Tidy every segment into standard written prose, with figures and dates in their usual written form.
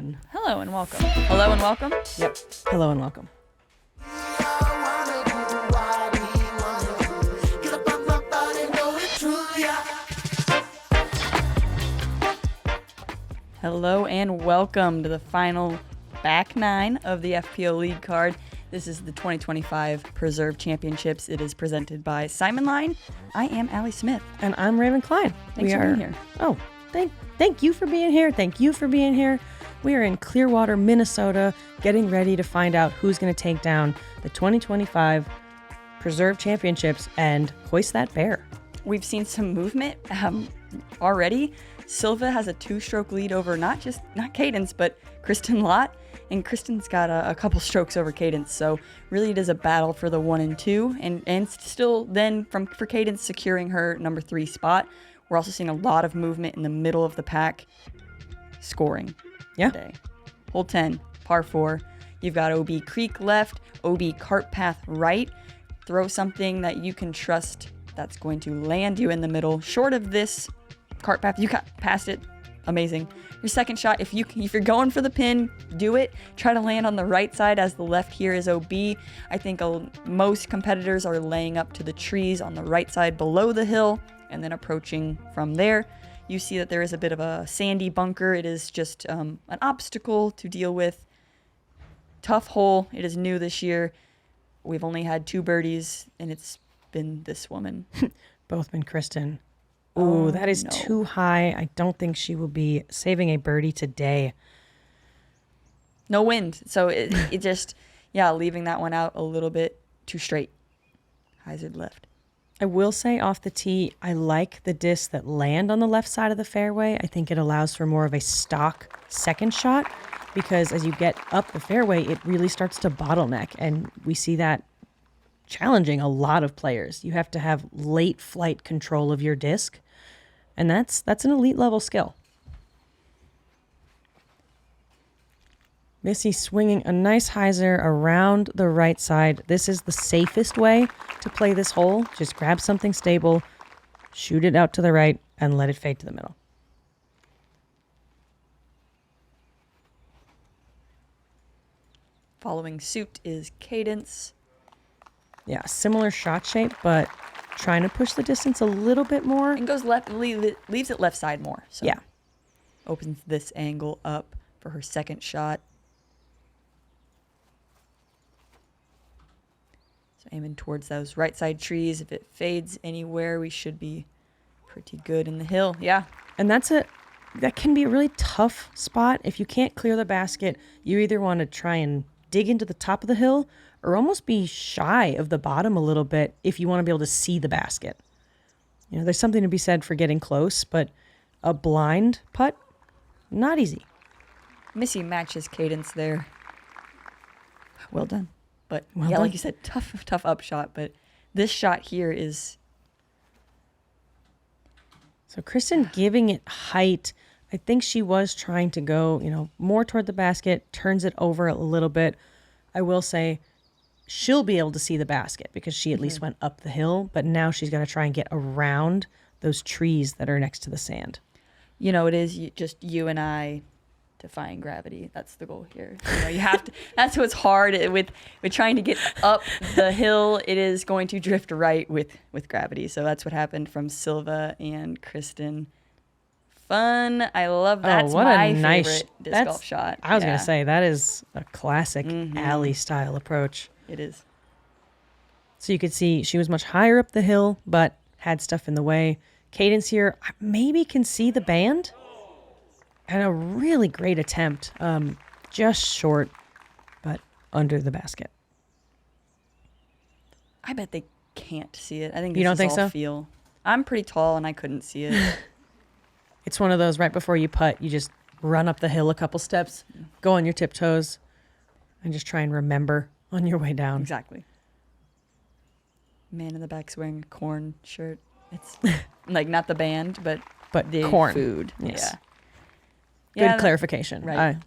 1. Hello and welcome. Hello and welcome? Yep. Hello and welcome. Hello and welcome to the final back 9 of the FPO lead card. This is the 2025 Preserve Championships. It is presented by Simonline. I am Allie Smith. And I'm Raven Klein. Thanks for being here. Oh, thank you for being here. Thank you for being here. We are in Clearwater, Minnesota, getting ready to find out who's going to take down the 2025 Preserve Championships and hoist that bear. We've seen some movement already. Silva has a 2-stroke lead over not Cadence, but Kristin Lätt. And Kristin's got a couple strokes over Cadence, so really it is a battle for the 1 and 2, and still then for Cadence securing her number 3 spot. We're also seeing a lot of movement in the middle of the pack, scoring. Yeah. Today. Hole 10, par 4. You've got OB Creek left, OB Cart Path right. Throw something that you can trust that's going to land you in the middle. Short of this cart path, you got past it. Amazing. Your second shot, if you're going for the pin, do it. Try to land on the right side, as the left here is OB. I think most competitors are laying up to the trees on the right side below the hill and then approaching from there. You see that there is a bit of a sandy bunker. It is just an obstacle to deal with. Tough hole. It is new this year. We've only had 2 birdies, and it's been this woman. Both been Kristin. Ooh, that is too high. I don't think she will be saving a birdie today. No wind. So it just, leaving that one out a little bit too straight. Hazard left. I will say off the tee, I like the discs that land on the left side of the fairway. I think it allows for more of a stock second shot, because as you get up the fairway, it really starts to bottleneck. And we see that challenging a lot of players. You have to have late flight control of your disc, and that's an elite level skill. Missy swinging a nice hyzer around the right side. This is the safest way to play this hole. Just grab something stable, shoot it out to the right, and let it fade to the middle. Following suit is Cadence. Yeah, similar shot shape, but trying to push the distance a little bit more. And goes left, leaves it left side more. So yeah. Opens this angle up for her second shot. So aiming towards those right side trees. If it fades anywhere, we should be pretty good in the hill. Yeah. And that can be a really tough spot. If you can't clear the basket, you either want to try and dig into the top of the hill or almost be shy of the bottom a little bit if you want to be able to see the basket. You know, there's something to be said for getting close, but a blind putt, not easy. Missy matches Cadence there. Well done. But well done. Like you said, tough upshot. But this shot here is... So Kristin giving it height. I think she was trying to go, more toward the basket, turns it over a little bit. I will say she'll be able to see the basket because she at least went up the hill, but now she's got to try and get around those trees that are next to the sand. It is just you and I defying gravity. That's the goal here. You have to. That's what's hard with trying to get up the hill. It is going to drift right with gravity. So that's what happened from Silva and Kristin. Fun. I love that. That's my favorite disc golf shot. I was going to say, that is a classic alley style approach. It is. So you could see she was much higher up the hill, but had stuff in the way. Cadence here maybe can see the band. And a really great attempt. Just short, but under the basket. I bet they can't see it. I think this you don't is think all so? Feel. I'm pretty tall and I couldn't see it. It's one of those right before you putt, you just run up the hill a couple steps, go on your tiptoes, and just try and remember on your way down. Exactly. Man in the back's wearing a corn shirt. It's like not the band, but the corn food. Yes. Yeah. Good clarification. Right.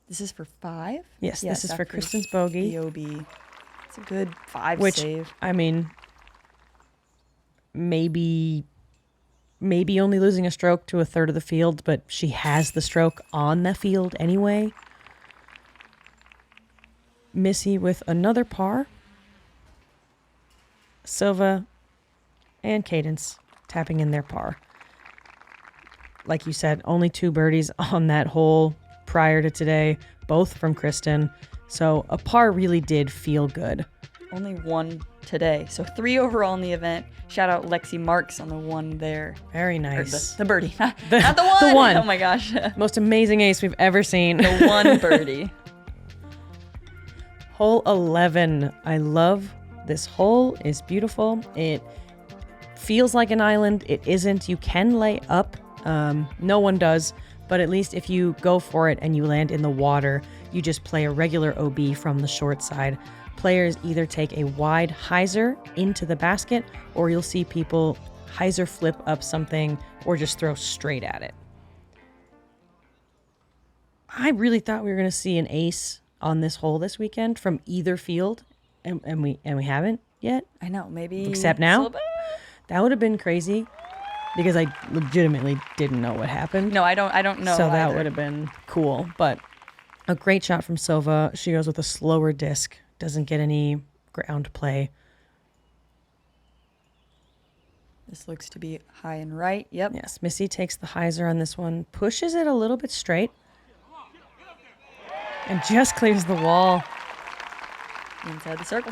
This is for 5? Yes, this is for Kristin's bogey. The OB. It's a good 5 Which, save. I mean, maybe only losing a stroke to a third of the field, but she has the stroke on the field anyway. Missy with another par. Silva and Cadence tapping in their par. Like you said, only 2 birdies on that hole prior to today, both from Kristin. So a par really did feel good. Only 1 today. So 3 overall in the event. Shout out Lexi Marks on the 1 there. Very nice. The birdie. Not the 1. The 1. Oh my gosh. Most amazing ace we've ever seen. The 1 birdie. Hole 11. I love this hole. It's beautiful. It feels like an island. It isn't. You can lay up. No one does. But at least if you go for it and you land in the water, you just play a regular OB from the short side. Players either take a wide hyzer into the basket, or you'll see people hyzer flip up something or just throw straight at it. I really thought we were going to see an ace on this hole this weekend from either field, and we haven't yet. I know, maybe. Except now, that would have been crazy because I legitimately didn't know what happened. No, I don't know. So either. that would have been cool, but a great shot from Silva. She goes with a slower disc. Doesn't get any ground play. This looks to be high and right. Yep. Yes, Missy takes the hyzer on this one, pushes it a little bit straight, and just clears the wall. Inside the circle.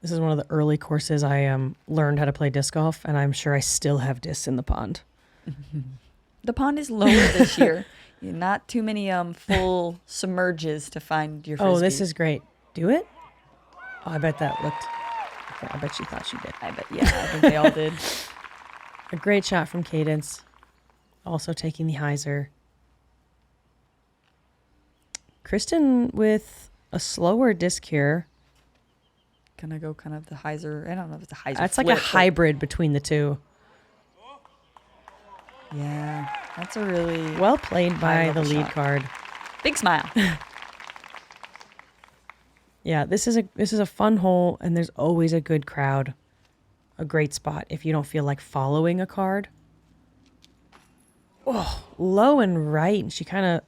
This is one of the early courses I learned how to play disc golf, and I'm sure I still have discs in the pond. The pond is lower this year. Not too many full submerges to find your frisbee. Oh, this is great. Do it? Oh, I bet that looked... I bet she thought she did. I bet, yeah, I think they all did. A great shot from Cadence. Also taking the hyzer. Kristin with a slower disc here. Gonna go kind of the hyzer. I don't know if it's a hyzer. That's like a hybrid between the two. Yeah, that's a really well played by the lead shot. card. Big smile. Yeah, this is a fun hole, and there's always a good crowd. A great spot if you don't feel like following a card. Oh, low and right, and she kind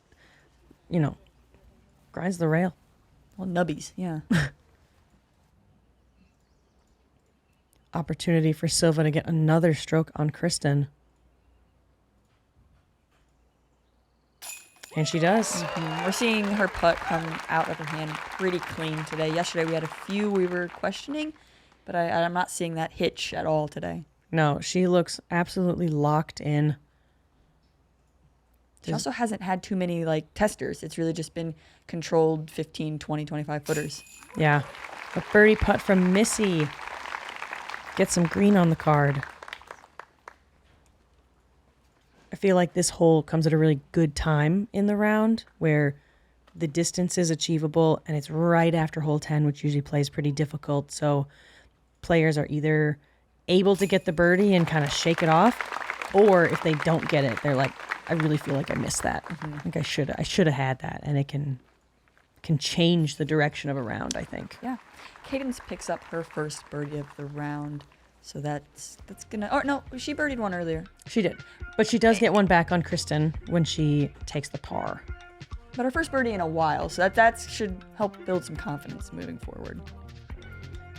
of, grinds the rail. Well, nubbies, yeah. Opportunity for Silva to get another stroke on Kristin. And she does. Mm-hmm. We're seeing her putt come out of her hand pretty clean today. Yesterday we had a few we were questioning, but I'm not seeing that hitch at all today. No, she looks absolutely locked in. She also hasn't had too many testers. It's really just been controlled 15, 20, 25 footers. Yeah. A birdie putt from Missy. Get some green on the card. I feel like this hole comes at a really good time in the round where the distance is achievable and it's right after hole 10, which usually plays pretty difficult. So players are either able to get the birdie and kind of shake it off, or if they don't get it, they're like, I really feel like I missed that. Mm-hmm. I think I should have had that, and it can change the direction of a round, I think. Yeah. Cadence picks up her first birdie of the round. So that's gonna. Oh no, she birdied one earlier. She did, but she does get one back on Kristin when she takes the par. But her first birdie in a while, so that should help build some confidence moving forward.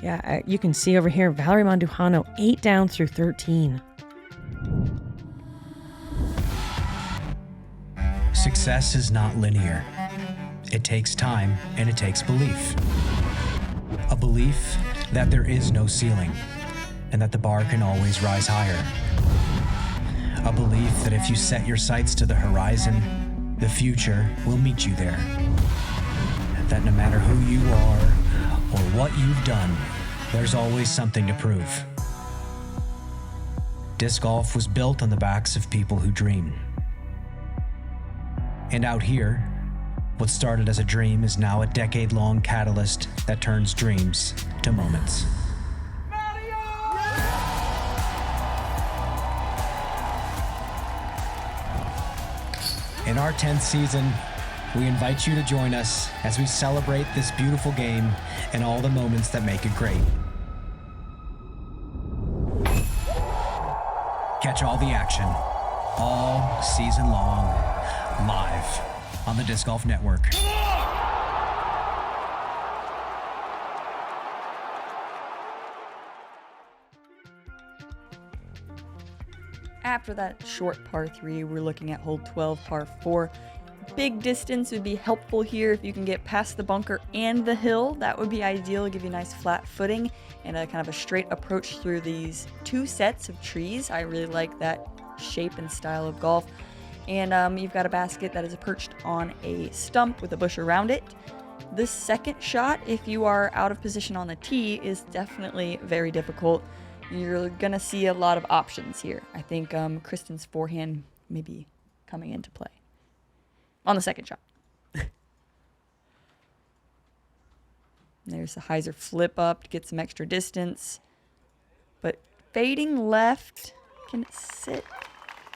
Yeah, you can see over here, Valerie Mandujano 8 down through 13. Success is not linear. It takes time and it takes belief. A belief that there is no ceiling, and that the bar can always rise higher. A belief that if you set your sights to the horizon, the future will meet you there. That no matter who you are or what you've done, there's always something to prove. Disc golf was built on the backs of people who dream. And out here, what started as a dream is now a decade-long catalyst that turns dreams to moments. In our 10th season, We invite you to join us as we celebrate this beautiful game and all the moments that make it great. Catch all the action, all season long, live on the Disc Golf Network. After that short par 3, we're looking at hole 12, par 4. Big distance would be helpful here if you can get past the bunker and the hill. That would be ideal, give you a nice flat footing and a kind of a straight approach through these 2 sets of trees. I really like that shape and style of golf. And you've got a basket that is perched on a stump with a bush around it. The second shot, if you are out of position on the tee, is definitely very difficult. You're going to see a lot of options here. I think Kristin's forehand may be coming into play on the second shot. There's the hyzer flip up to get some extra distance. But fading left, can it sit?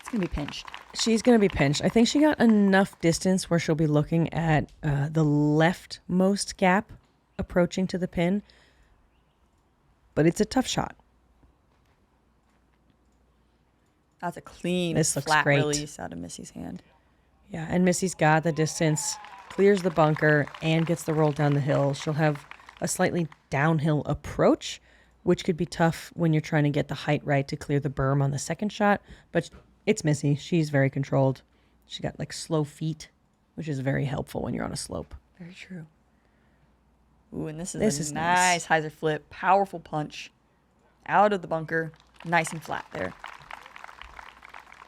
It's going to be pinched. She's going to be pinched. I think she got enough distance where she'll be looking at the leftmost gap approaching to the pin. But it's a tough shot. That's a clean, This looks flat great. release out of Missy's hand. Yeah, and Missy's got the distance, clears the bunker, and gets the roll down the hill. She'll have a slightly downhill approach, which could be tough when you're trying to get the height right to clear the berm on the second shot. But it's Missy. She's very controlled. She got like slow feet, which is very helpful when you're on a slope. Very true. Ooh, and this This is is a nice. nice hyzer flip. Powerful punch. Out of the bunker. Nice and flat there.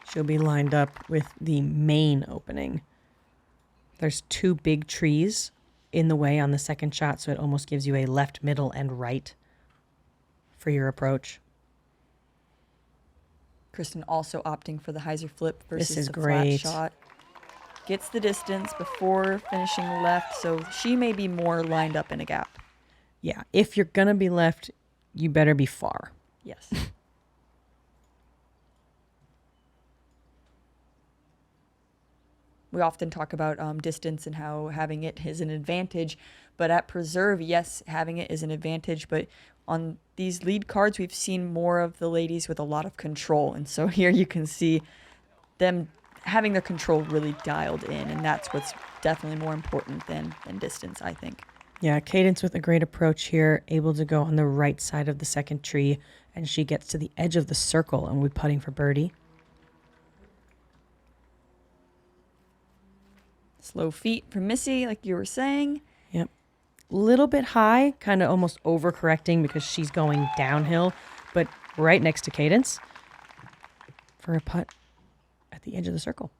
She'll be lined up with the main opening. There's 2 big trees in the way on the second shot, so it almost gives you a left, middle, and right for your approach. Kristin also opting for the hyzer flip versus is the great. flat shot. Gets the distance before finishing left, so she may be more lined up in a gap. Yeah, if you're going to be left, you better be far. Yes. We often talk about distance and how having it is an advantage, but at Preserve, yes, having it is an advantage, but on these lead cards, we've seen more of the ladies with a lot of control, and so here you can see them having their control really dialed in, and that's what's definitely more important than distance, I think. Yeah, Cadence with a great approach here, able to go on the right side of the second tree, and she gets to the edge of the circle, and we're putting for birdie. Slow feet for Missy, like you were saying. Yep. Little bit high, kind of almost overcorrecting because she's going downhill, but right next to Cadence for a putt at the edge of the circle.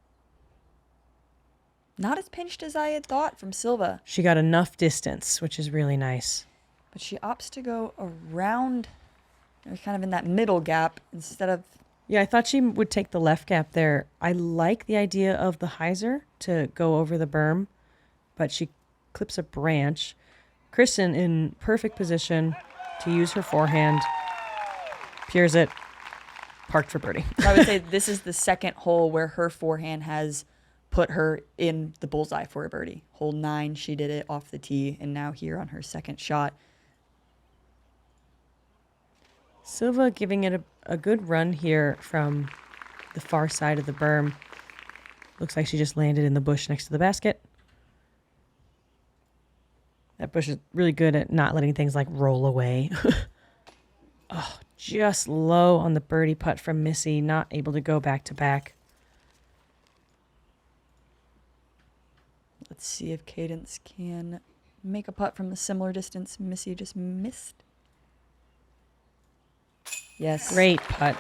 Not as pinched as I had thought from Silva, She got enough distance, which is really nice. but she opts to go around, kind of in that middle gap instead of. Yeah, I thought she would take the left gap there. I like the idea of the hyzer to go over the berm, but she clips a branch. Kristin in perfect position to use her forehand. Piers it. Parked for birdie. I would say this is the second hole where her forehand has put her in the bullseye for a birdie. Hole 9, she did it off the tee, and now here on her second shot. Silva giving it a good run here from the far side of the berm. Looks like she just landed in the bush next to the basket. That bush is really good at not letting things like roll away. Oh, just low on the birdie putt from Missy, not able to go back to back. Let's see if Cadence can make a putt from the similar distance Missy just missed. Yes. Great putt.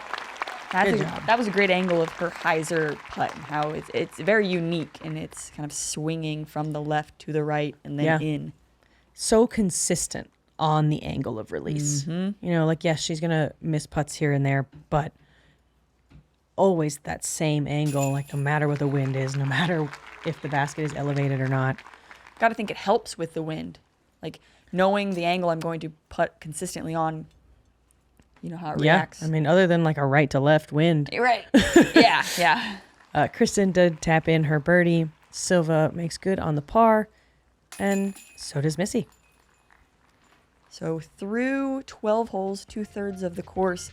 Good job. That was a great angle of her hyzer putt and how it's very unique, and it's kind of swinging from the left to the right and then in. So consistent on the angle of release. Mm-hmm. You know, like, yes, she's going to miss putts here and there, but always that same angle, like no matter what the wind is, no matter if the basket is elevated or not. Got to think it helps with the wind. Like, knowing the angle I'm going to putt consistently on, you know how it reacts. I mean, other than like a right to left wind. You're right. Yeah. Kristin did tap in her birdie, Silva makes good on the par, and so does Missy. So through 12 holes, 2/3 of the course,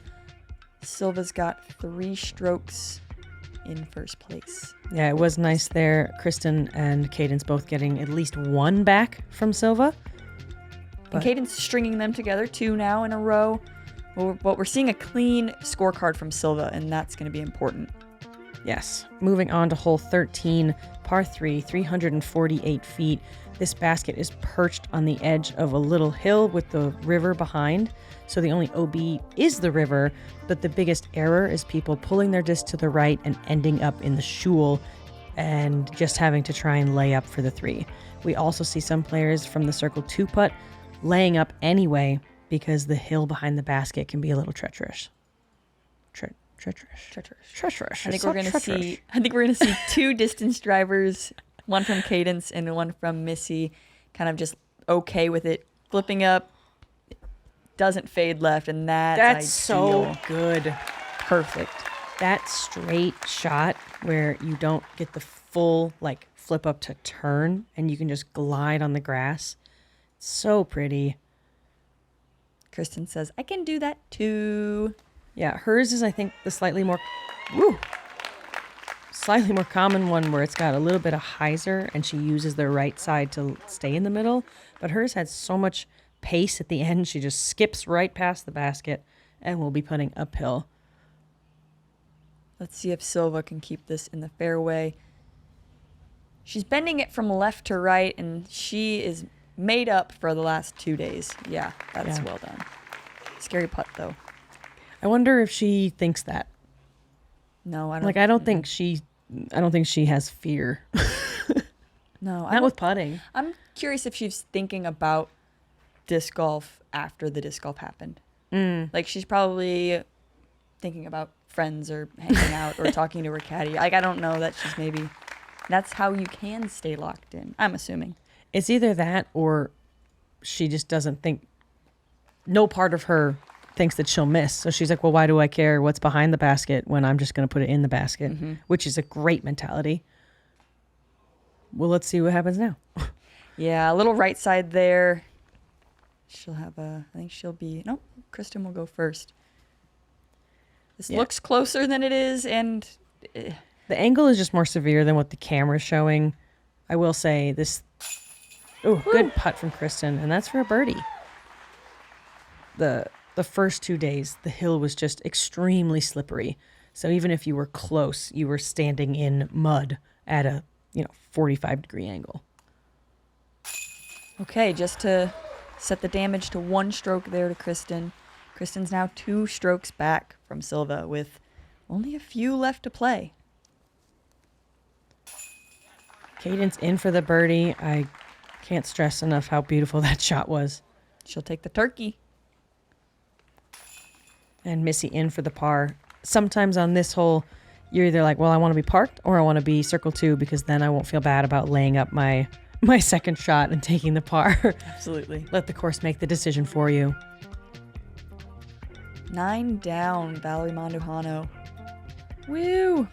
Silva's got 3 strokes in first place. Yeah, it was nice there. Kristin and Cadence both getting at least 1 back from Silva. And Cadence stringing them together 2 now in a row. But we're seeing a clean scorecard from Silva, and that's going to be important. Yes. Moving on to hole 13, par 3, 348 feet. This basket is perched on the edge of a little hill with the river behind. So the only OB is the river, but the biggest error is people pulling their disc to the right and ending up in the shoal and just having to try and lay up for the 3. We also see some players from the circle 2 putt laying up anyway because the hill behind the basket can be a little treacherous. Treacherous. I think we're going to see 2 distance drivers, one from Cadence and one from Missy, kind of just okay with it, flipping up, doesn't fade left, and that's ideal. So good. Perfect. That straight shot where you don't get the full like flip up to turn and you can just glide on the grass. So pretty. Kristin says, I can do that too. Yeah, hers is, I think, the slightly more common one where it's got a little bit of hyzer and she uses the right side to stay in the middle. But hers had so much pace at the end, she just skips right past the basket and will be putting uphill. Let's see if Silva can keep this in the fairway. She's bending it from left to right, and she is made up for the last 2 days. Yeah, that's well done. Scary putt, though. I wonder if she thinks that. No, I don't. Like, I don't think she has fear. No, not with putting. I'm curious if she's thinking about disc golf after the disc golf happened. Like, she's probably thinking about friends or hanging out or talking to her caddy. Like, I don't know that she's maybe. That's how you can stay locked in, I'm assuming. It's either that or she just doesn't think. No part of her thinks that she'll miss. So she's like, well, why do I care what's behind the basket when I'm just going to put it in the basket, which is a great mentality. Well, let's see what happens now. Yeah, a little right side there. She'll have I think she'll be, no, Kristin will go first. This looks closer than it is, and the angle is just more severe than what the camera's showing. I will say this, good putt from Kristin, and that's for a birdie. The first 2 days, the hill was just extremely slippery. So even if you were close, you were standing in mud at a 45-degree angle. Okay, just to set the damage to 1 stroke there to Kristin. Kristin's now 2 strokes back from Silva with only a few left to play. Cadence in for the birdie. I can't stress enough how beautiful that shot was. She'll take the turkey. And Missy in for the par. Sometimes on this hole, you're either like, well, I want to be parked or I want to be circle 2 because then I won't feel bad about laying up my second shot and taking the par. Absolutely. Let the course make the decision for you. 9 down, Valerie Mandujano. Woo!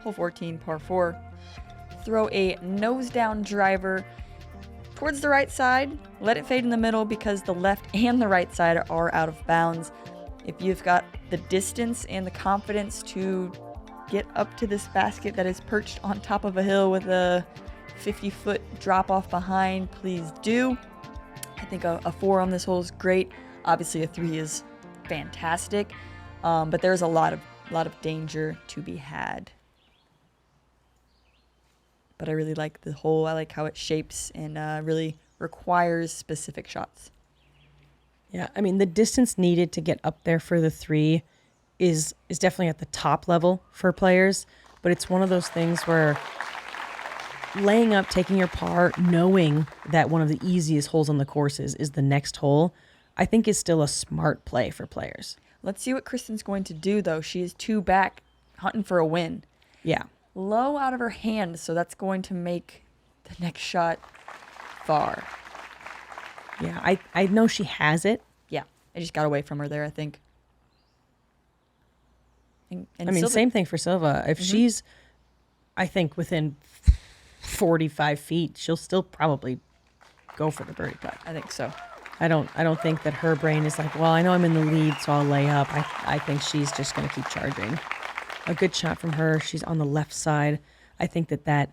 Hole 14, par 4. Throw a nose down driver towards the right side. Let it fade in the middle because the left and the right side are out of bounds. If you've got the distance and the confidence to get up to this basket that is perched on top of a hill with a 50-foot drop off behind, please do. I think a 4 on this hole is great. Obviously a 3 is fantastic, but there's a lot of danger to be had. But I really like the hole. I like how it shapes and really requires specific shots. Yeah, I mean, the distance needed to get up there for the 3 is definitely at the top level for players. But it's one of those things where laying up, taking your par, knowing that one of the easiest holes on the course is the next hole, I think is still a smart play for players. Let's see what Kristin's going to do, though. She is 2 back hunting for a win. Yeah. Low out of her hand, so that's going to make the next shot far. Yeah, I know she has it. Yeah, I just got away from her there, I think. And I mean, Silva, same thing for Silva. If she's, I think, within 45 feet, she'll still probably go for the birdie putt. I think so. I don't think that her brain is like, well, I know I'm in the lead, so I'll lay up. I think she's just going to keep charging. A good shot from her. She's on the left side. I think that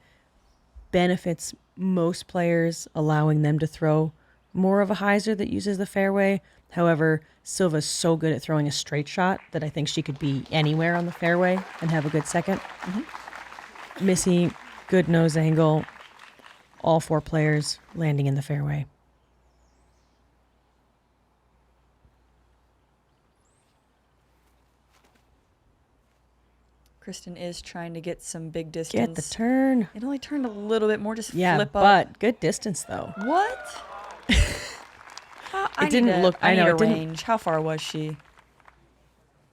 benefits most players, allowing them to throw more of a hyzer that uses the fairway. However, Silva's so good at throwing a straight shot that I think she could be anywhere on the fairway and have a good second. Missy, good nose angle. All 4 players landing in the fairway. Kristin is trying to get some big distance. Get the turn. It only turned a little bit more, just Yeah, flip up. but good distance though. What? It didn't look. I know need it a didn't. range. How far was she?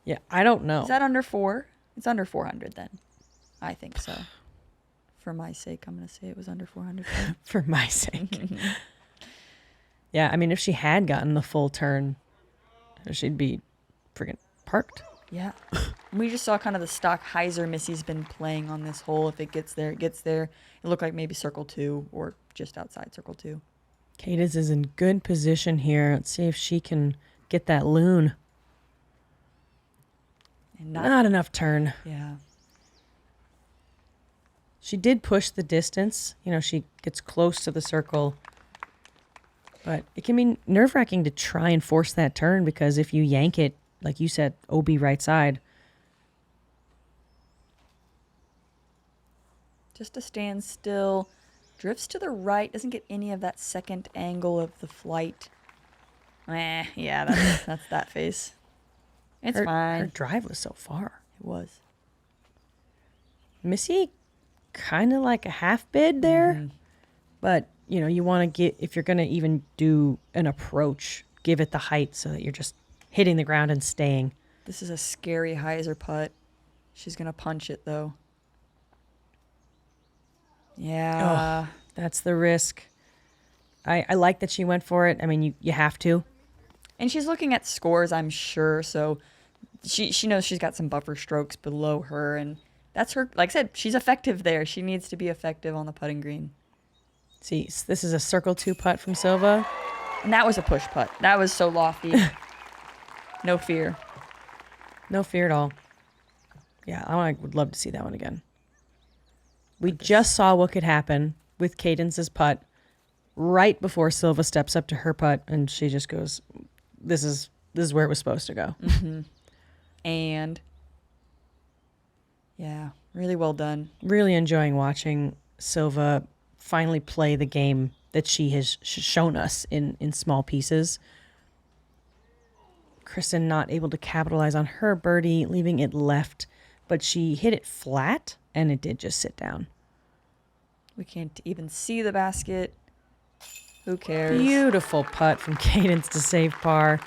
Yeah, I don't know. Is that under 4? It's under 400 then. I think so. For my sake, I'm going to say it was under 400. For my sake. Yeah, I mean, if she had gotten the full turn, she'd be friggin' parked. Yeah. We just saw kind of the stock hyzer Missy's been playing on this hole. If it gets there, it gets there. It looked like maybe circle 2 or just outside circle 2. Cadence is in good position here. Let's see if she can get that loon. And Not enough turn. Yeah. She did push the distance. You know, she gets close to the circle. But it can be nerve-wracking to try and force that turn because if you yank it, like you said, OB right side. Just to stand still. Drifts to the right. Doesn't get any of that second angle of the flight. Yeah, that's that face. It's fine. Her drive was so far. It was. Missy, kind of like a half bid there. But, you know, you want to get, if you're going to even do an approach, give it the height so that you're just hitting the ground and staying. This is a scary hyzer putt. She's going to punch it, though. Yeah. Oh, that's the risk. I like that she went for it. I mean, you have to. And she's looking at scores, I'm sure. So she knows she's got some buffer strokes below her. And that's her. Like I said, she's effective there. She needs to be effective on the putting green. See, this is a circle 2 putt from Silva. And that was a push putt. That was so lofty. No fear. No fear at all. Yeah, I would love to see that one again. We just saw what could happen with Cadence's putt right before Silva steps up to her putt, and she just goes, this is where it was supposed to go. And yeah, really well done. Really enjoying watching Silva finally play the game that she has shown us in small pieces. Kristin not able to capitalize on her birdie, leaving it left, but she hit it flat, and it did just sit down. We can't even see the basket. Who cares? Beautiful putt from Cadence to save par.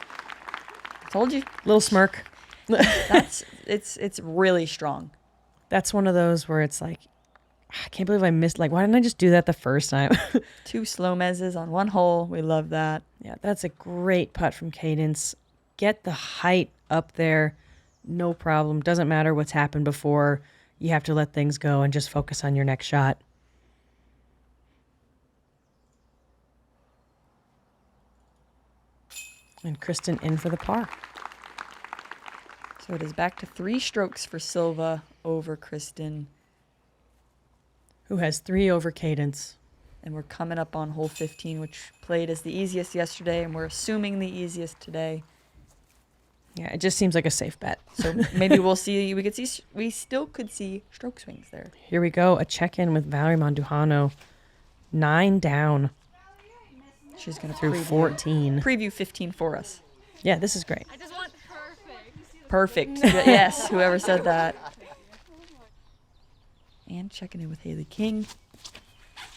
Told you. Little smirk. It's really strong. That's one of those where it's like, I can't believe I missed. Like, why didn't I just do that the first time? 2 slow mezzes on one hole. We love that. Yeah, that's a great putt from Cadence. Get the height up there. No problem. Doesn't matter what's happened before. You have to let things go and just focus on your next shot. And Kristin in for the par. So it is back to 3 strokes for Silva over Kristin. Who has 3 over Cadence. And we're coming up on hole 15, which played as the easiest yesterday, and we're assuming the easiest today. Yeah, it just seems like a safe bet. So maybe we'll see. We still could see stroke swings there. Here we go. A check-in with Valerie Mandujano. 9 down She's going to through 14. Preview 15 for us. Yeah, this is great. I just want perfect. Perfect. Yes, whoever said that. And checking in with Haley King.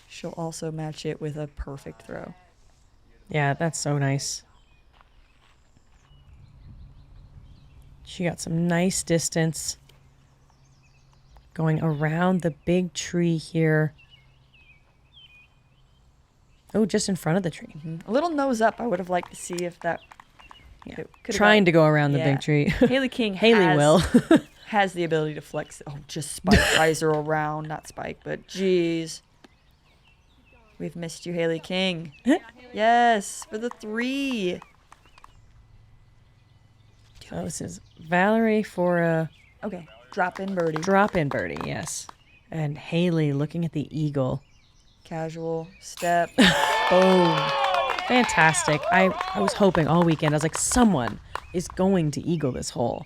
She'll also match it with a perfect throw. Yeah, that's so nice. She got some nice distance. Going around the big tree here. Oh, just in front of the tree. A little nose up. I would have liked to see if that. Yeah. Trying to go around the big tree. Haley King Haley will. has the ability to flex. Oh, just spike riser around. Not spike, but geez. We've missed you, Haley King. Yes, for the 3. So this is Valerie for a Okay, drop in birdie. drop in birdie, yes. And Haley looking at the eagle. Casual step. Boom. Fantastic. I was hoping all weekend. I was like, someone is going to eagle this hole.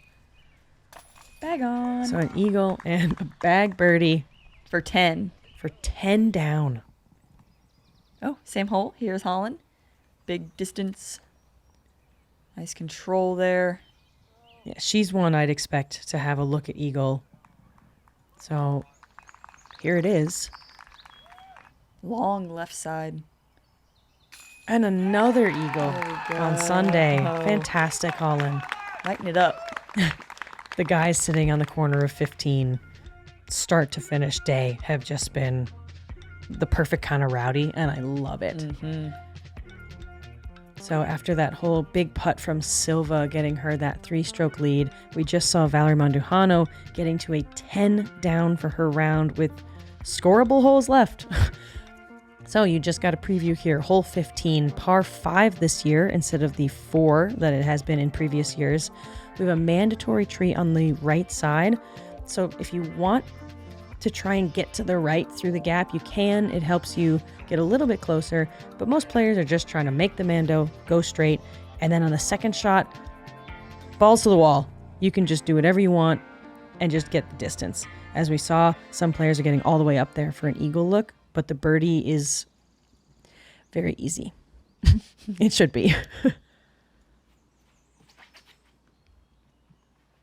Bag on. So an eagle and a bag birdie For 10. for 10 down. Oh, same hole. Here's Holland. Big distance. Nice control there. Yeah, she's one I'd expect to have a look at eagle. So here it is. Long left side. And another eagle There we on go. Sunday. Fantastic, Holland. Lighten it up. The guys sitting on the corner of 15, start to finish day, have just been the perfect kind of rowdy, and I love it. So after that whole big putt from Silva getting her that 3-stroke lead, we just saw Valerie Mandujano getting to a 10 down for her round with scoreable holes left. So you just got a preview here. Hole 15, par 5 this year instead of the 4 that it has been in previous years. We have a mandatory tree on the right side. So if you want to try and get to the right through the gap, you can. It helps you get a little bit closer. But most players are just trying to make the mando, go straight. And then on the second shot, balls to the wall. You can just do whatever you want and just get the distance. As we saw, some players are getting all the way up there for an eagle look, but the birdie is very easy. It should be.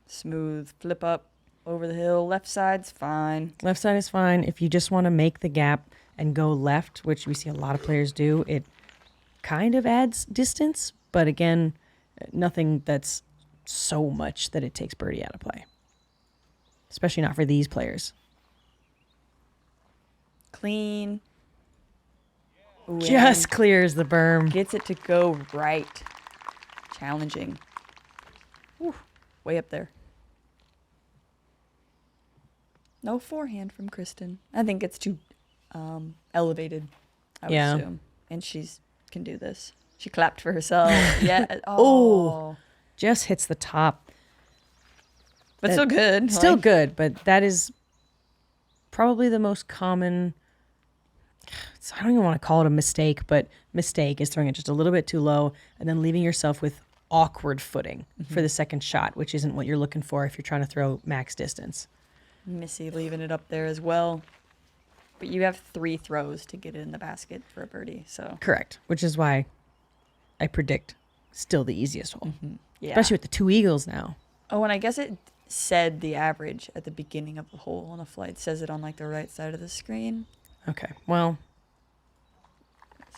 Smooth flip up over the hill. Left side's fine. Left side is fine. If you just want to make the gap and go left, which we see a lot of players do, it kind of adds distance, but again, nothing that's so much that it takes birdie out of play. Especially not for these players. Clean. Ooh, Just and clears the berm. gets it to go right. Challenging. Whew, way up there. No forehand from Kristin. I think it's too elevated, I would Yeah. assume. And she's can do this. She clapped for herself. Yeah. Oh. Just hits the top. But still good. Still like- good, but that is probably the most common. I don't even want to call it a mistake, but mistake is throwing it just a little bit too low and then leaving yourself with awkward footing for the second shot, which isn't what you're looking for if you're trying to throw max distance. Missy leaving it up there as well. But you have 3 throws to get it in the basket for a birdie. So Correct, which is why I predict still the easiest hole, yeah. especially with the 2 eagles now. Oh, and I guess it said the average at the beginning of the hole on a flight. It says it on like the right side of the screen. Okay, well,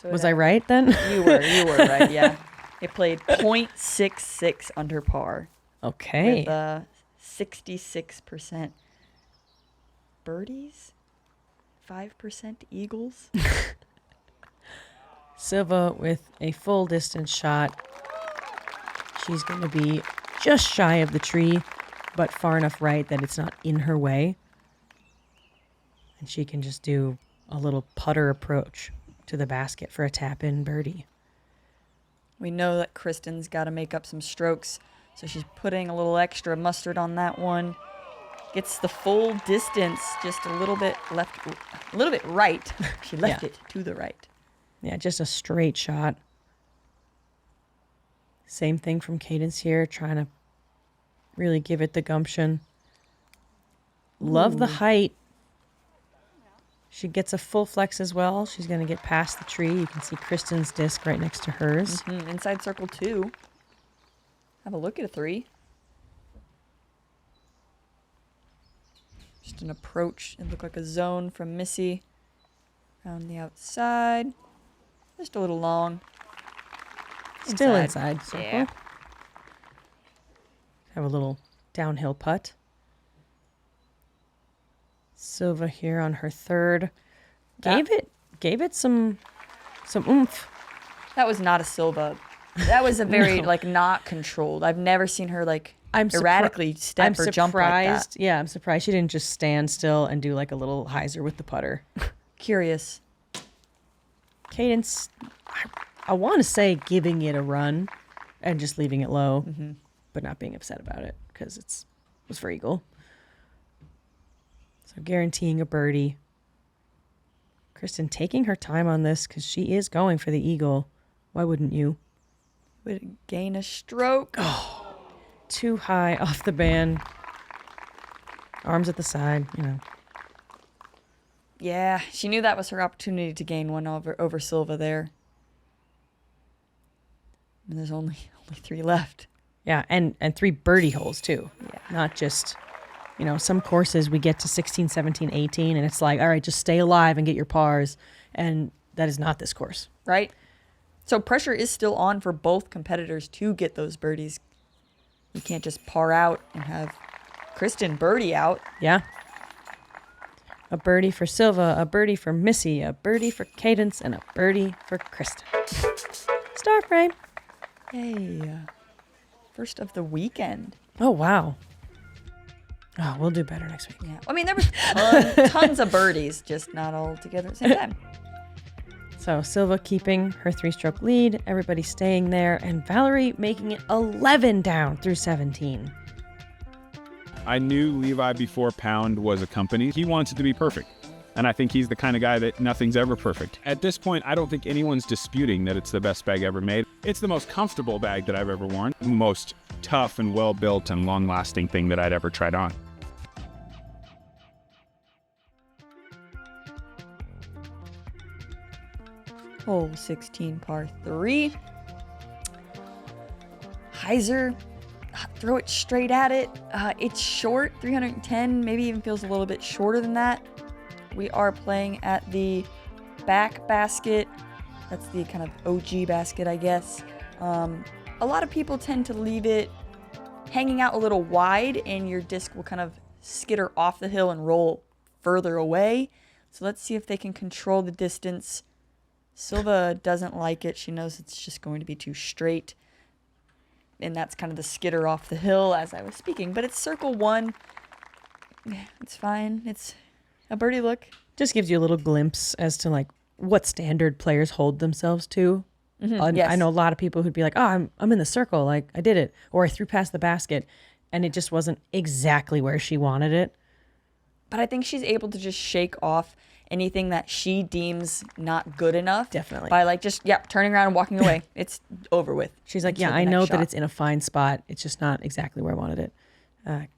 So was I right then? You were right. Yeah, it played .66 under par Okay. with 66% birdies, 5% eagles. Silva with a full distance shot. She's going to be just shy of the tree, but far enough right that it's not in her way. And she can just do a little putter approach to the basket for a tap-in birdie. We know that Kristin's got to make up some strokes, so she's putting a little extra mustard on that one. Gets the full distance, just a little bit left, a little bit right. She left Yeah. it to the right. Yeah, just a straight shot. Same thing from Cadence here, trying to really give it the gumption. Love the height. She gets a full flex as well. She's going to get past the tree. You can see Kristin's disc right next to hers. Inside circle 2. Have a look at a 3. Just an approach. It looked like a zone from Missy. Around the outside. Just a little long. Still inside circle. Yeah. Have a little downhill putt. Silva here on her third. Gave it some oomph. That was not a Silva. That was a very like not controlled. I've never seen her like erratically step or jump like that. Yeah, I'm surprised she didn't just stand still and do like a little hyzer with the putter. Curious. Cadence, I want to say giving it a run and just leaving it low, but not being upset about it because it was for eagle. So guaranteeing a birdie. Kristin taking her time on this because she is going for the eagle. Why wouldn't you? Would gain a stroke. Oh, too high off the band. Arms at the side, you know. Yeah, she knew that was her opportunity to gain one over Silva there. And there's only 3 left. Yeah, and 3 birdie holes too. Yeah. Not just, you know, some courses we get to 16, 17, 18, and it's like, all right, just stay alive and get your pars. And that is not this course. Right? So pressure is still on for both competitors to get those birdies. You can't just par out and have Kristin birdie out. Yeah. A birdie for Silva, a birdie for Missy, a birdie for Cadence, and a birdie for Kristin. Star frame. Hey. First of the weekend. Oh, wow. Oh, we'll do better next week. Yeah. I mean, there was tons of birdies, just not all together at the same time. So Silva keeping her 3-stroke lead, everybody staying there, and Valerie making it 11 down through 17. I knew Levi before Pound was a company. He wants it to be perfect. And I think he's the kind of guy that nothing's ever perfect. At this point, I don't think anyone's disputing that it's the best bag ever made. It's the most comfortable bag that I've ever worn. The most tough and well-built and long-lasting thing that I'd ever tried on. Hole 16, par 3. Hyzer, throw it straight at it. It's short, 310, maybe even feels a little bit shorter than that. We are playing at the back basket. That's the kind of OG basket, I guess. A lot of people tend to leave it hanging out a little wide, and your disc will kind of skitter off the hill and roll further away. So let's see if they can control the distance. Silva doesn't like it. She knows it's just going to be too straight. And that's kind of the skitter off the hill as I was speaking. But it's circle 1. It's fine. It's a birdie look. Just gives you a little glimpse as to like what standard players hold themselves to. Yes. I know a lot of people who'd be like, oh, I'm in the circle. Like I did it. Or I threw past the basket. And it just wasn't exactly where she wanted it. But I think she's able to just shake off anything that she deems not good enough. Definitely. By like just, turning around and walking away. It's over with. She's like, Until yeah, the I next know shot. that it's in a fine spot. It's just not exactly where I wanted it.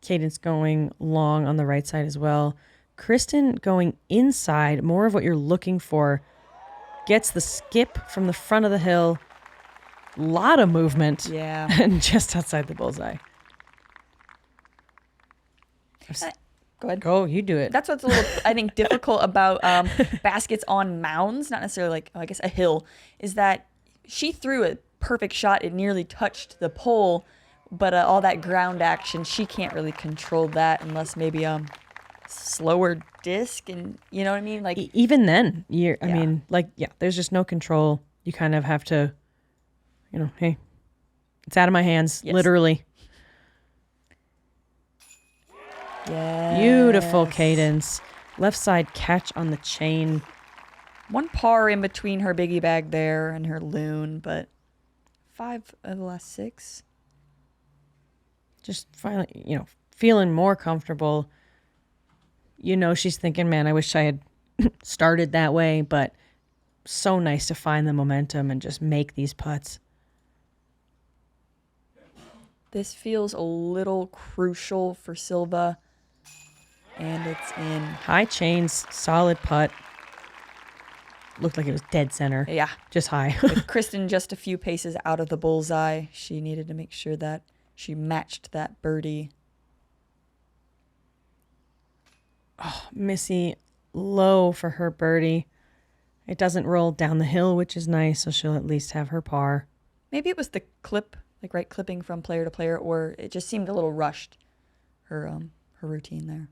Cadence going long on the right side as well. Kristin going inside, more of what you're looking for. Gets the skip from the front of the hill. Lot of movement. Yeah. And just outside the bullseye. Go ahead. Go, you do it. That's what's a little, I think, difficult about baskets on mounds, not necessarily like, I guess, a hill, is that she threw a perfect shot. It nearly touched the pole, but all that ground action, she can't really control that unless maybe slower disc, and you know what I mean? Like even then, I mean, there's just no control. You kind of have to, hey, it's out of my hands, Yes. literally. Yes. Beautiful Cadence. Left side catch on the chain. One par in between her biggie bag there and her loon, but 5 of the last 6. Just finally, feeling more comfortable. She's thinking, man, I wish I had started that way, but so nice to find the momentum and just make these putts. This feels a little crucial for Silva. And it's in. High chains, solid putt. Looked like it was dead center. Yeah. Just high. With Kristin just a few paces out of the bullseye, she needed to make sure that she matched that birdie. Oh, Missy low for her birdie. It doesn't roll down the hill, which is nice, so she'll at least have her par. Maybe it was the clip, like right clipping from player to player, or it just seemed a little rushed, her routine there.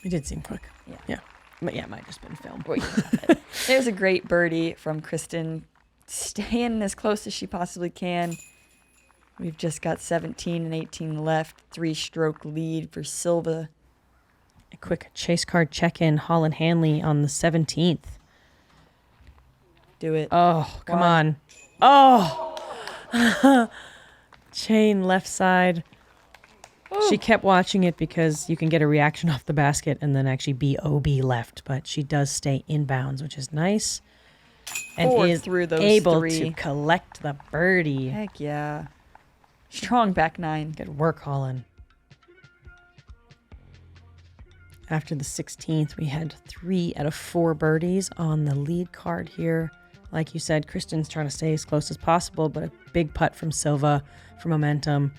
It did seem quick. Yeah. But yeah, it might have just been film. Well, yeah. There's a great birdie from Kristin, staying as close as she possibly can. We've just got 17 and 18 left. 3-stroke lead for Silva. A quick chase card check-in. Holland Hanley on the 17th. Do it. Oh, come on. Oh! Chain left side. Ooh. She kept watching it because you can get a reaction off the basket and then actually be OB left. But she does stay inbounds, which is nice. And Four is through those able three. to collect the birdie. Heck yeah. Strong back nine. Good work, Holland. After the 16th, we had 3 out of 4 birdies on the lead card here. Like you said, Kristin's trying to stay as close as possible, but a big putt from Silva for momentum.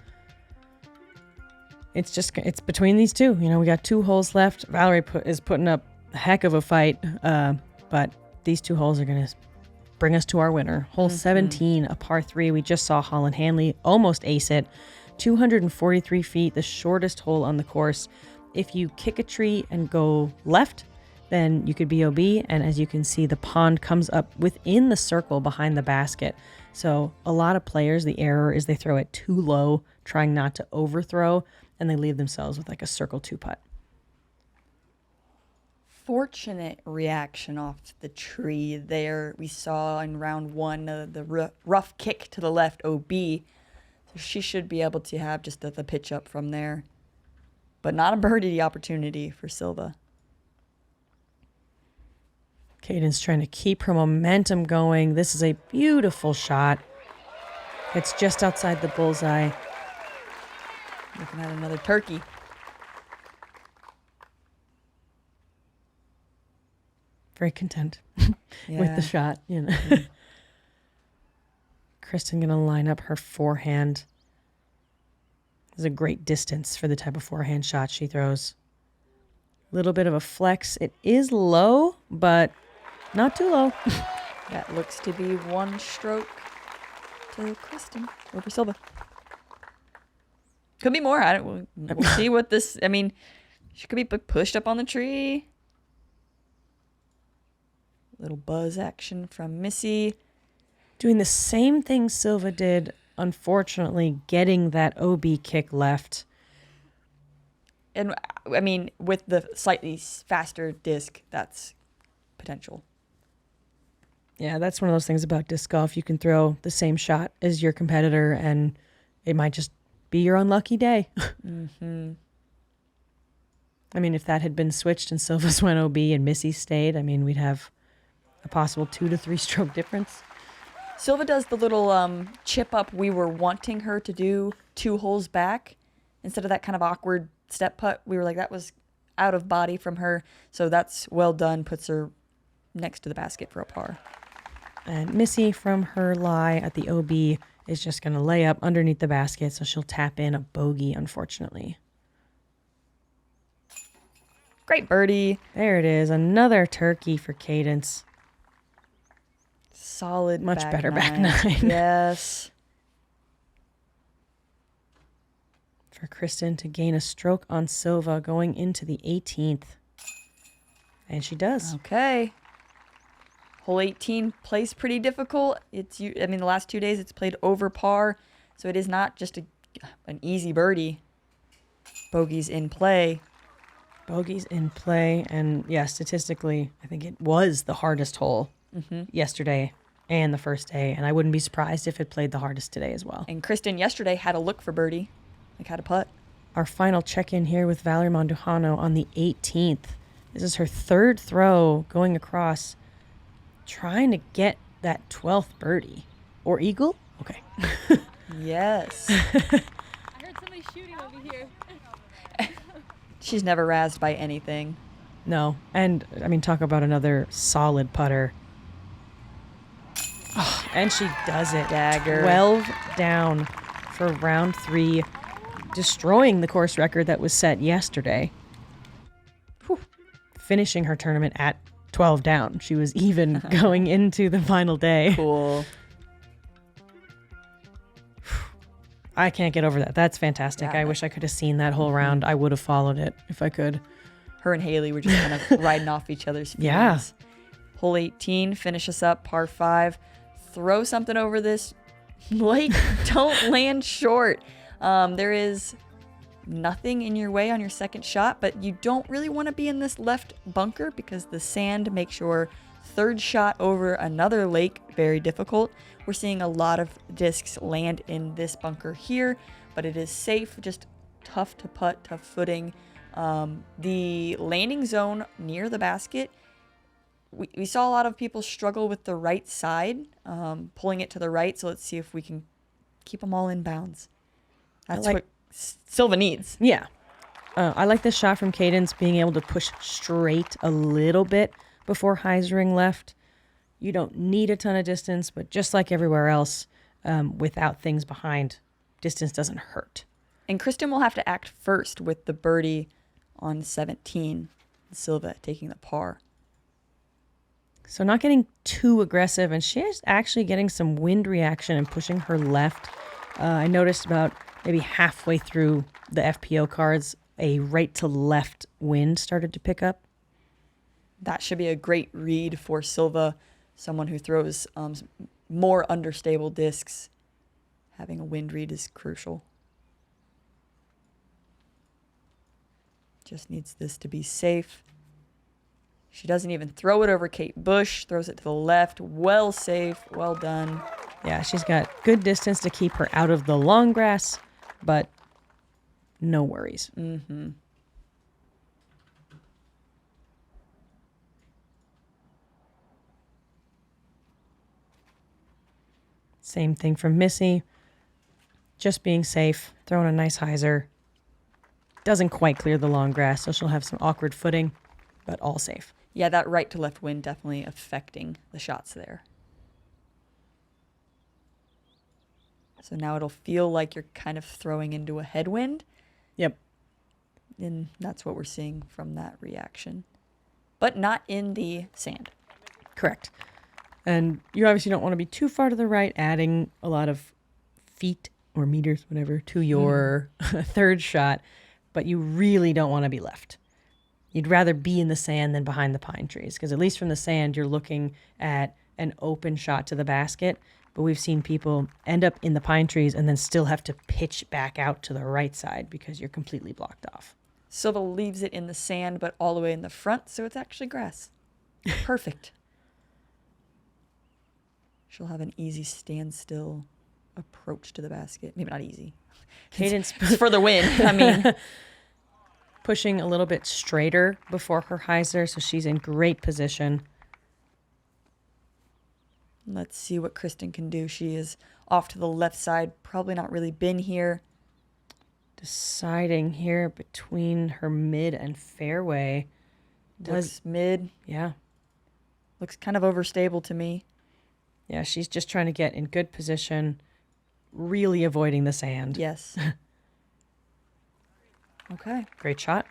It's between these two. You know, we got 2 holes left. Valerie is putting up a heck of a fight, but these 2 holes are going to bring us to our winner. Hole 17, a par 3. We just saw Holland Hanley almost ace it. 243 feet, the shortest hole on the course. If you kick a tree and go left, then you could be OB. And as you can see, the pond comes up within the circle behind the basket. So a lot of players, the error is they throw it too low, trying not to overthrow, and they leave themselves with like a circle 2 putt. Fortunate reaction off the tree there. We saw in round 1 the rough kick to the left, OB. So she should be able to have just the pitch up from there. But not a birdie opportunity for Silva. Cadence trying to keep her momentum going. This is a beautiful shot. It's just outside the bullseye. Looking at another turkey. Very content Yeah. with the shot, you know. Kristin gonna line up her forehand. This is a great distance for the type of forehand shot she throws. Little bit of a flex. It is low, but not too low. That looks to be 1 stroke to Kristin over Silva. Could be more. We'll see what this. I mean, she could be pushed up on the tree. Little buzz action from Missy. Doing the same thing Silva did, unfortunately, getting that OB kick left. And I mean, with the slightly faster disc, that's potential. Yeah, that's one of those things about disc golf. You can throw the same shot as your competitor, and it might just be your unlucky day. Mm-hmm. I mean, if that had been switched and Silva's went OB and Missy stayed, I mean, we'd have a possible 2 to 3 stroke difference. Silva does the little chip up we were wanting her to do 2 holes back. Instead of that kind of awkward step putt, we were like, that was out of body from her. So that's well done, puts her next to the basket for a par. And Missy from her lie at the OB is just going to lay up underneath the basket, so she'll tap in a bogey, unfortunately. Great birdie. There it is, another turkey for Cadence. Solid Much back better nine. back nine. Yes. For Kristin to gain a stroke on Silva going into the 18th. And she does. Okay. Hole 18 plays pretty difficult. I mean, the last 2 days it's played over par, so it is not just an easy birdie. Bogey's in play. Bogey's in play, and yeah, statistically, I think it was the hardest hole yesterday and the first day, and I wouldn't be surprised if it played the hardest today as well. And Kristin yesterday had a look for birdie, like had a putt. Our final check-in here with Valerie Mondujano on the 18th. This is her 3rd throw going across, trying to get that 12th birdie. Or eagle? Okay. Yes. I heard somebody shooting over here. She's never razzed by anything. No. And, I mean, talk about another solid putter. Oh, and she does it. Dagger. 12 down for round 3, destroying the course record that was set yesterday. Whew. Finishing her tournament at 12 down. She was even going into the final day. Cool. I can't get over that. That's fantastic. Yeah. I wish I could have seen that whole round. I would have followed it if I could. her and Haley were just kind of riding off each other's feet. Yeah. Hole 18, finish us up, par 5. Throw something over this lake. Don't land short. There is nothing in your way on your second shot, but you don't really want to be in this left bunker because the sand makes your third shot over another lake very difficult. We're seeing a lot of discs land in this bunker here, but it is safe, just tough to putt, tough footing. The landing zone near the basket, we saw a lot of people struggle with the right side, pulling it to the right. So let's see if we can keep them all in bounds. That's what Silva needs. Yeah. I like this shot from Cadence, being able to push straight a little bit before hyzering left. You don't need a ton of distance, but just like everywhere else, without things behind, distance doesn't hurt. And Kristin will have to act first with the birdie on 17. Silva taking the par. So not getting too aggressive, and she is actually getting some wind reaction and pushing her left. I noticed about maybe halfway through the FPO cards, a right to left wind started to pick up. That should be a great read for Silva, someone who throws more understable discs. Having a wind read is crucial. Just needs this to be safe. She doesn't even throw it over Kate Bush, throws it to the left. Well safe, well done. Yeah, she's got good distance to keep her out of the long grass, but no worries. Mm-hmm. Same thing from Missy. Just being safe, throwing a nice hyzer. Doesn't quite clear the long grass, so she'll have some awkward footing, but all safe. Yeah, that right to left wind definitely affecting the shots there. So now it'll feel like you're kind of throwing into a headwind. Yep. And that's what we're seeing from that reaction. But not in the sand. Correct. And you obviously don't want to be too far to the right, adding a lot of feet or meters, whatever, to your third shot. But you really don't want to be left. You'd rather be in the sand than behind the pine trees, because at least from the sand, you're looking at an open shot to the basket. But we've seen people end up in the pine trees and then still have to pitch back out to the right side because you're completely blocked off. Silva leaves it in the sand, but all the way in the front, so it's actually grass. Perfect. She'll have an easy standstill approach to the basket. Maybe not easy. Cadence It's for the win. I mean, pushing a little bit straighter before her hyzer, so she's in great position. let's see what Kristin can do. She is off to the left side, probably not really been here. Deciding here between her mid and fairway. Looks mid. Yeah. Looks kind of overstable to me. Yeah, she's just trying to get in good position, really avoiding the sand. Yes. Okay. Great shot.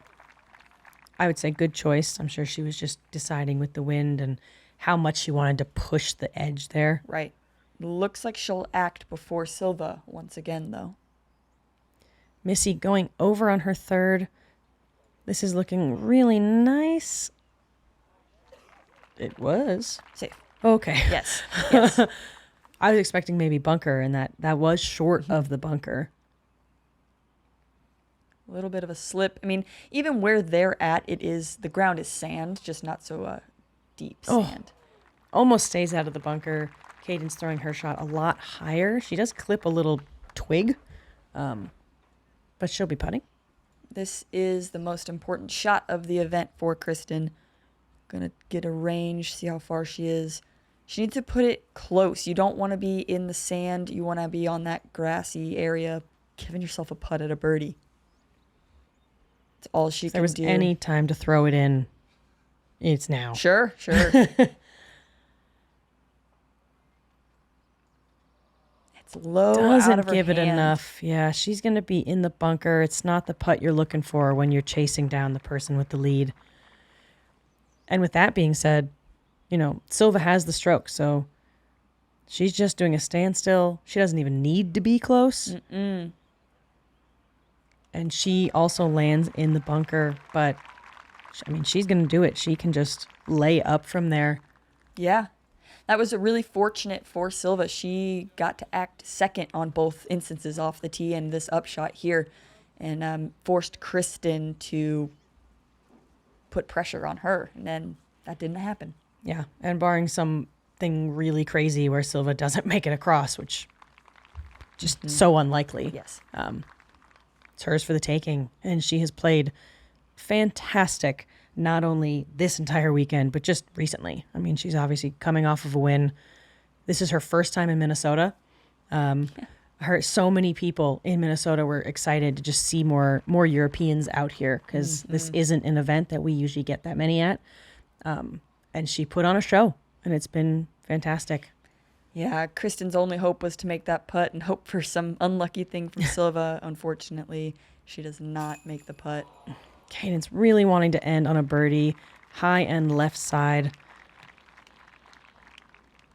I would say good choice. I'm sure she was just deciding with the wind and how much she wanted to push the edge there. Right. Looks like she'll act before Silva once again, though. Missy going over on her third. This is looking really nice. It was. Safe. Okay. Yes. Yes. I was expecting maybe bunker, and that was short of the bunker. A little bit of a slip. I mean, even where they're at, the ground is sand, just not so deep sand. Almost stays out of the bunker. Cadence throwing her shot a lot higher. She does clip a little twig, but she'll be putting. This is the most important shot of the event for Kristin. Gonna get a range, see how far she is. She needs to put it close. You don't want to be in the sand. You want to be on that grassy area, giving yourself a putt at a birdie. It's all she can do. If there was any time to throw it in, it's now. Sure. It's low, out of her give it hand. enough. Yeah, she's going to be in the bunker. It's not the putt you're looking for when you're chasing down the person with the lead. And with that being said, Silva has the stroke, so she's just doing a standstill. She doesn't even need to be close. And she also lands in the bunker, but I mean, she's going to do it. She can just lay up from there. Yeah. That was a really fortunate for Silva. She got to act second on both instances off the tee and this upshot here, and forced Kristin to put pressure on her. And then that didn't happen. Yeah. And barring something really crazy where Silva doesn't make it across, which just so unlikely. Yes. It's hers for the taking. And she has played fantastic, not only this entire weekend, but just recently. I mean, she's obviously coming off of a win. This is her first time in Minnesota. So many people in Minnesota were excited to just see more Europeans out here, because this isn't an event that we usually get that many at. And she put on a show, and it's been fantastic. Yeah, Kristin's only hope was to make that putt and hope for some unlucky thing from Silva. Unfortunately, she does not make the putt. Cadence really wanting to end on a birdie, high end left side.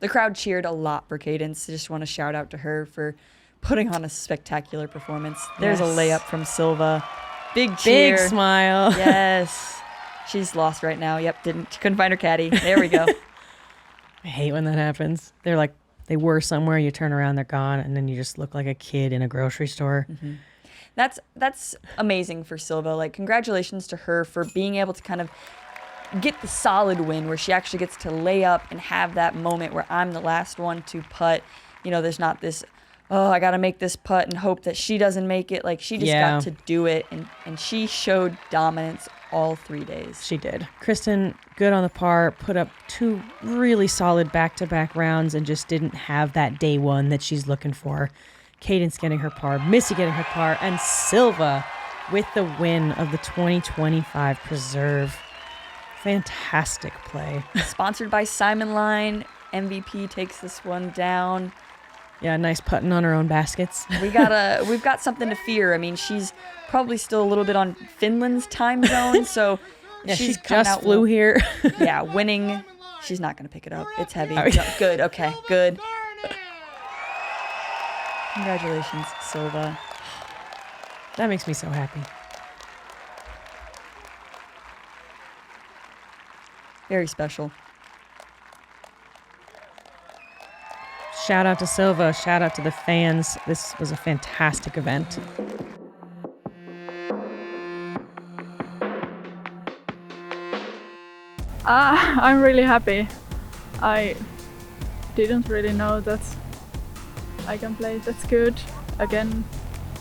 The crowd cheered a lot for Cadence. I just want to shout out to her for putting on a spectacular performance. There's a layup from Silva. Big cheer. Big smile. Yes. She's lost right now. Yep, couldn't find her caddy. There we go. I hate when that happens. They're like, they were somewhere, you turn around, they're gone, and then you just look like a kid in a grocery store. Mm-hmm. That's amazing for Silva. Like, congratulations to her for being able to kind of get the solid win where she actually gets to lay up and have that moment where I'm the last one to putt. You know, there's not this, oh, I got to make this putt and hope that she doesn't make it. Like, she just got to do it, and she showed dominance all 3 days. She did. Kristin, good on the par, put up 2 really solid back-to-back rounds and just didn't have that day one that she's looking for. Cadence getting her par, Missy getting her par, and Silva with the win of the 2025 Preserve. Fantastic play. Sponsored by Simon Line. MVP takes this one down. Yeah, nice putting on her own baskets. We've got something to fear. I mean, she's probably still a little bit on Finland's time zone, so yeah, she's she just flew here. Yeah, winning. She's not going to pick it up. It's heavy. Oh, No, good. Okay, good. Congratulations, Silva. That makes me so happy. Very special. Shout out to Silva. Shout out to the fans. This was a fantastic event. I'm really happy. I didn't really know that I can play that good. Again,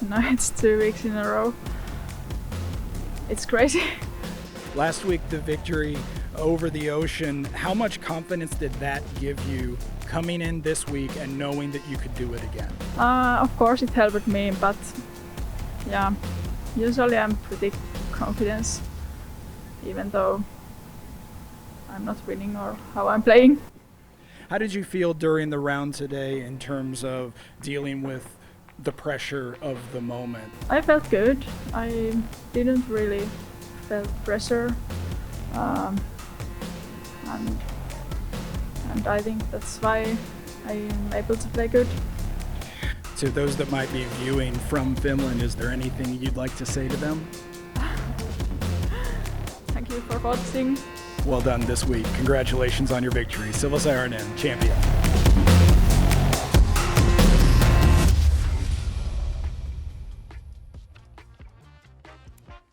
now it's 2 weeks in a row. It's crazy. Last week, the victory over the ocean, how much confidence did that give you coming in this week and knowing that you could do it again? Of course it helped me, but yeah, usually I'm pretty confident, even though I'm not winning or how I'm playing. How did you feel during the round today in terms of dealing with the pressure of the moment? I felt good. I didn't really feel pressure. And I think that's why I'm able to play good. To those that might be viewing from Finland, is there anything you'd like to say to them? Thank you for watching. Well done this week. Congratulations on your victory. Silva Saarinen, champion.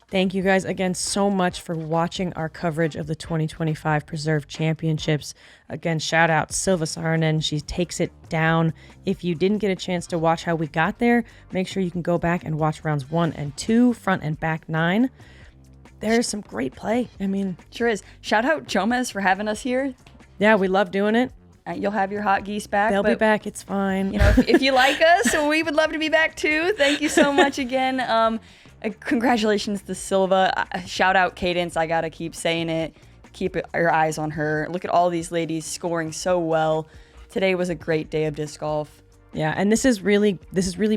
Thank you guys again so much for watching our coverage of the 2025 Preserve Championships. Again, shout out Silva Saarinen. She takes it down. If you didn't get a chance to watch how we got there, make sure you can go back and watch rounds 1 and 2, front and back 9. There's some great play. I mean, sure is. Shout out Jomez for having us here. Yeah, we love doing it. You'll have your hot geese back. They'll be back. It's fine. You know, if you like us, we would love to be back too. Thank you so much again. Congratulations to Silva. Shout out Cadence. I gotta keep saying it. Keep your eyes on her. Look at all these ladies scoring so well. Today was a great day of disc golf. Yeah, and this is really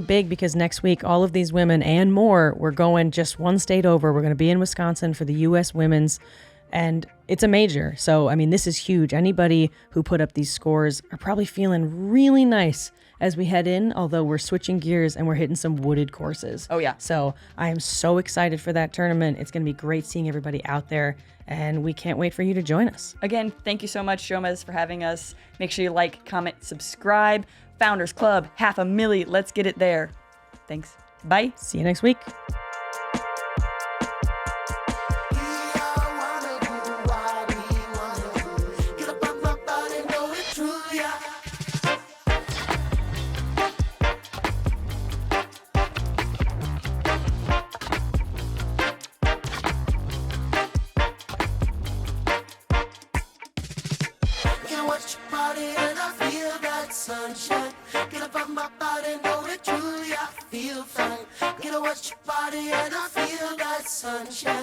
big because next week all of these women and more, we're going just one state over. We're going to be in Wisconsin for the U.S. Women's And it's a major. So, I mean, this is huge. Anybody who put up these scores are probably feeling really nice as we head in, although we're switching gears and we're hitting some wooded courses. Oh, yeah. So I am so excited for that tournament. It's going to be great seeing everybody out there, and we can't wait for you to join us. Again, thank you so much, Jomez, for having us. Make sure you like, comment, subscribe. Founders Club, 500,000. Let's get it there. Thanks. Bye. See you next week. Sunshine, get up on my body, know it truly, I feel fine. Get to watch your body and I feel that sunshine.